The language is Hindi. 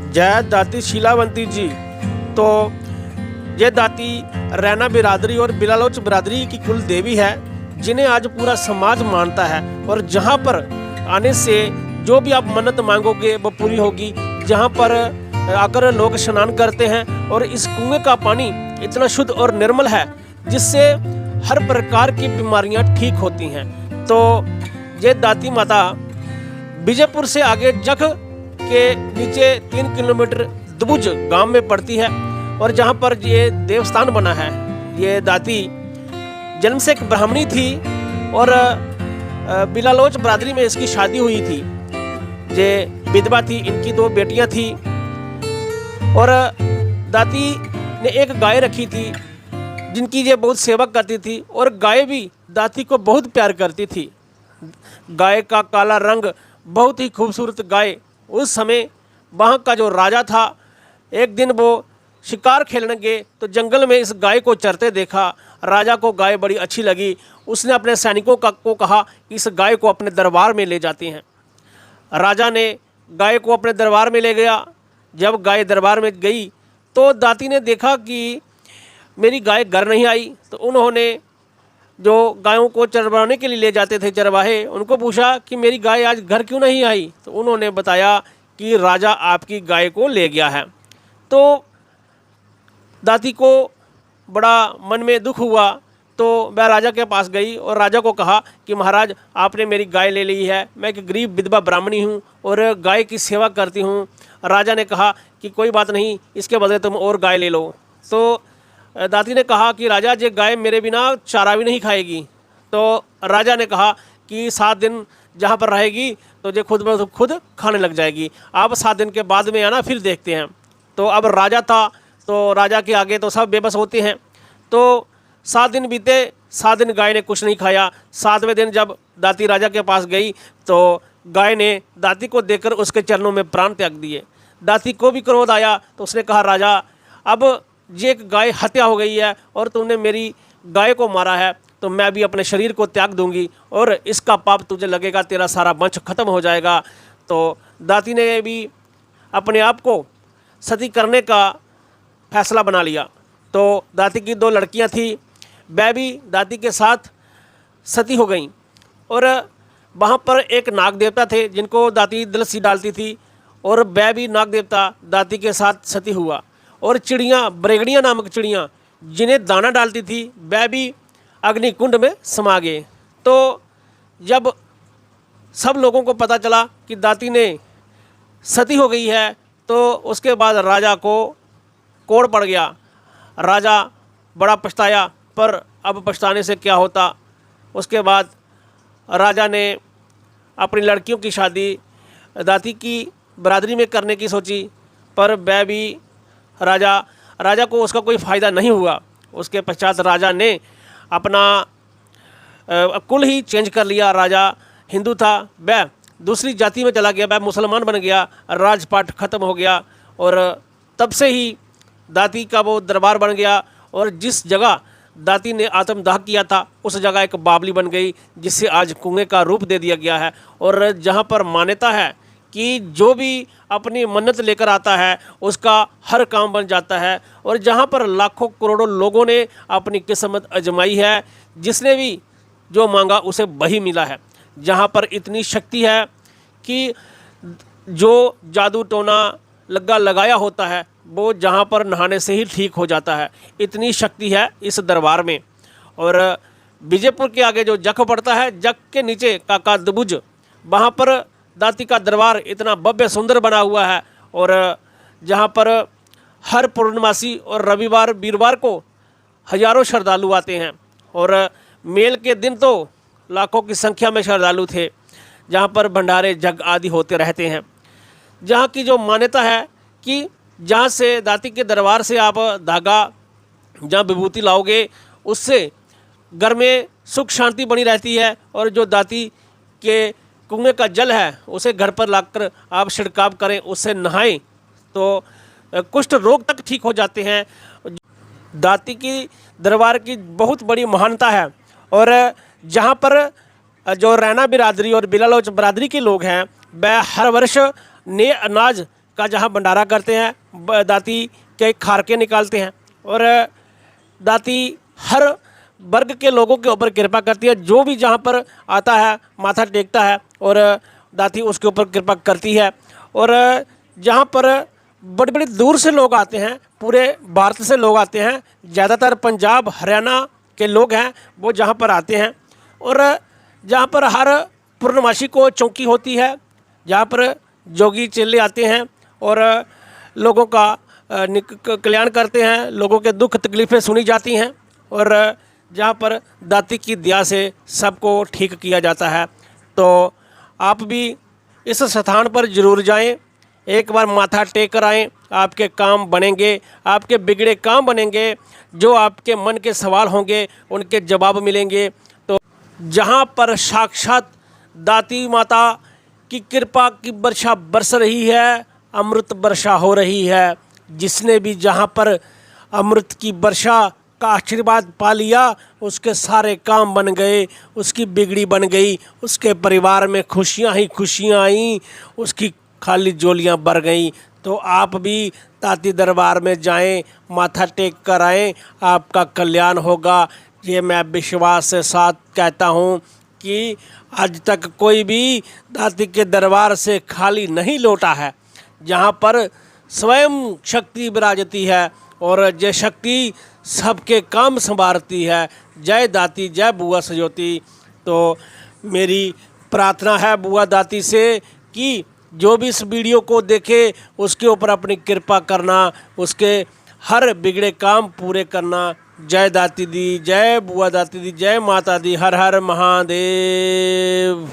जय दाती शीलावंती जी। तो ये दाती रैना बिरादरी और बिलालोच बिरादरी की कुल देवी है, जिन्हें आज पूरा समाज मानता है। और जहाँ पर आने से जो भी आप मन्नत मांगोगे वो पूरी होगी। जहाँ पर आकर लोग स्नान करते हैं और इस कुएं का पानी इतना शुद्ध और निर्मल है जिससे हर प्रकार की बीमारियां ठीक होती हैं। तो ये दाती माता विजयपुर से आगे जख के नीचे 3 किलोमीटर दुबुज गांव में पड़ती है और जहां पर ये देवस्थान बना है। ये दाती जन्म से एक ब्राह्मणी थी और बिलालोच बिरादरी में इसकी शादी हुई थी। ये विधवा थी, इनकी 2 बेटियां थी और दाती ने एक गाय रखी थी जिनकी ये बहुत सेवा करती थी और गाय भी दाती को बहुत प्यार करती थी। गाय का काला रंग बहुत ही खूबसूरत गाय। उस समय वहाँ का जो राजा था, एक दिन वो शिकार खेलने गए तो जंगल में इस गाय को चरते देखा। राजा को गाय बड़ी अच्छी लगी। उसने अपने सैनिकों को कहा कि इस गाय को अपने दरबार में ले जाते हैं। राजा ने गाय को अपने दरबार में ले गया। जब गाय दरबार में गई तो दाती ने देखा कि मेरी गाय घर नहीं आई। तो उन्होंने जो गायों को चरवाने के लिए ले जाते थे चरवाहे, उनको पूछा कि मेरी गाय आज घर क्यों नहीं आई। तो उन्होंने बताया कि राजा आपकी गाय को ले गया है। तो दाती को बड़ा मन में दुख हुआ, तो वह राजा के पास गई और राजा को कहा कि महाराज आपने मेरी गाय ले ली है, मैं एक गरीब विधवा ब्राह्मणी हूँ और गाय की सेवा करती हूँ। राजा ने कहा कि कोई बात नहीं, इसके बदले तुम और गाय ले लो। तो दाती ने कहा कि राजा ये गाय मेरे बिना चारा भी नहीं खाएगी। तो राजा ने कहा कि 7 दिन जहाँ पर रहेगी तो ये खुद ब खुद खाने लग जाएगी, आप 7 दिन के बाद में आना, फिर देखते हैं। तो अब राजा था, तो राजा के आगे तो सब बेबस होते हैं। तो 7 दिन बीते, 7 दिन गाय ने कुछ नहीं खाया। 7वें दिन जब दाती राजा के पास गई तो गाय ने दाती को देखकर उसके चरणों में प्राण त्याग दिए। दाती को भी क्रोध आया तो उसने कहा राजा, अब ये एक गाय हत्या हो गई है और तुमने मेरी गाय को मारा है, तो मैं भी अपने शरीर को त्याग दूंगी और इसका पाप तुझे लगेगा, तेरा सारा वंश खत्म हो जाएगा। तो दाती ने भी अपने आप को सती करने का फैसला बना लिया। तो दाती की 2 लड़कियां थी, वह भी दाती के साथ सती हो गईं। और वहाँ पर एक नाग देवता थे जिनको दाती दलसी डालती थी और वह भी नाग देवता दाती के साथ सती हुआ। और चिड़ियाँ, बरेगड़ियाँ नामक चिड़ियाँ जिन्हें दाना डालती थी, वह भी अग्निकुंड में समा गए। तो जब सब लोगों को पता चला कि दाती ने सती हो गई है तो उसके बाद राजा को कोड़ पड़ गया। राजा बड़ा पछताया, पर अब पछताने से क्या होता। उसके बाद राजा ने अपनी लड़कियों की शादी दाती की बिरादरी में करने की सोची, पर वह भी राजा को उसका कोई फ़ायदा नहीं हुआ। उसके पश्चात राजा ने अपना कुल ही चेंज कर लिया। राजा हिंदू था, वह दूसरी जाति में चला गया, वह मुसलमान बन गया, राजपाट ख़त्म हो गया और तब से ही दाती का वो दरबार बन गया। और जिस जगह दाती ने आत्मदाह किया था उस जगह एक बावली बन गई, जिससे आज कुएं का रूप दे दिया गया है। और जहाँ पर मान्यता है कि जो भी अपनी मन्नत लेकर आता है उसका हर काम बन जाता है। और जहाँ पर लाखों करोड़ों लोगों ने अपनी किस्मत आजमाई है, जिसने भी जो मांगा उसे वही मिला है। जहाँ पर इतनी शक्ति है कि जो जादू टोना लग्गा लगाया होता है वो जहाँ पर नहाने से ही ठीक हो जाता है। इतनी शक्ति है इस दरबार में। और विजयपुर के आगे जो जख पड़ता है, जख के नीचे काका दुबुज, वहाँ पर दाती का दरबार इतना भव्य सुंदर बना हुआ है। और जहाँ पर हर पूर्णमासी और रविवार वीरवार को हजारों श्रद्धालु आते हैं और मेल के दिन तो लाखों की संख्या में श्रद्धालु थे, जहाँ पर भंडारे जग आदि होते रहते हैं। जहाँ की जो मान्यता है कि जहाँ से दाती के दरबार से आप धागा, जहाँ विभूति लाओगे, उससे घर में सुख शांति बनी रहती है। और जो दाती के कुएं का जल है उसे घर पर लाकर आप छिड़काव करें, उससे नहाएं तो कुष्ठ रोग तक ठीक हो जाते हैं। दाती की दरबार की बहुत बड़ी महानता है। और जहाँ पर जो रैना बिरादरी और बिलालोच बिरादरी के लोग हैं वह हर वर्ष नए अनाज का जहाँ भंडारा करते हैं, दाती के खारके निकालते हैं और दाती हर वर्ग के लोगों के ऊपर कृपा करती है। जो भी जहाँ पर आता है माथा टेकता है और दाती उसके ऊपर कृपा करती है। और जहाँ पर बड़े बड़े दूर से लोग आते हैं, पूरे भारत से लोग आते हैं, ज़्यादातर पंजाब हरियाणा के लोग हैं वो जहाँ पर आते हैं। और जहाँ पर हर पूर्णमासी को चौकी होती है, जहाँ पर जोगी चेले आते हैं और लोगों का कल्याण करते हैं, लोगों के दुख तकलीफ़ें सुनी जाती हैं और जहाँ पर दाती की दया से सबको ठीक किया जाता है। तो आप भी इस स्थान पर ज़रूर जाएं, एक बार माथा टेक कर आएँ, आपके काम बनेंगे, आपके बिगड़े काम बनेंगे, जो आपके मन के सवाल होंगे उनके जवाब मिलेंगे। तो जहाँ पर साक्षात दाती माता की कृपा की वर्षा बरस रही है, अमृत वर्षा हो रही है। जिसने भी जहाँ पर अमृत की वर्षा का आशीर्वाद पा लिया, उसके सारे काम बन गए, उसकी बिगड़ी बन गई, उसके परिवार में खुशियाँ ही खुशियाँ आईं, उसकी खाली झोलियाँ भर गईं। तो आप भी दाती दरबार में जाएं, माथा टेक कर आएँ, आपका कल्याण होगा। ये मैं विश्वास के साथ कहता हूँ कि आज तक कोई भी दाती के दरबार से खाली नहीं लौटा है। जहाँ पर स्वयं शक्ति विराजती है और ये शक्ति सबके काम संवारती है। जय दाती, जय बुआ सजोती। तो मेरी प्रार्थना है बुआ दाती से कि जो भी इस वीडियो को देखे उसके ऊपर अपनी कृपा करना, उसके हर बिगड़े काम पूरे करना। जय दाती दी, जय बुआ दाती दी, जय माता दी, हर हर महादेव।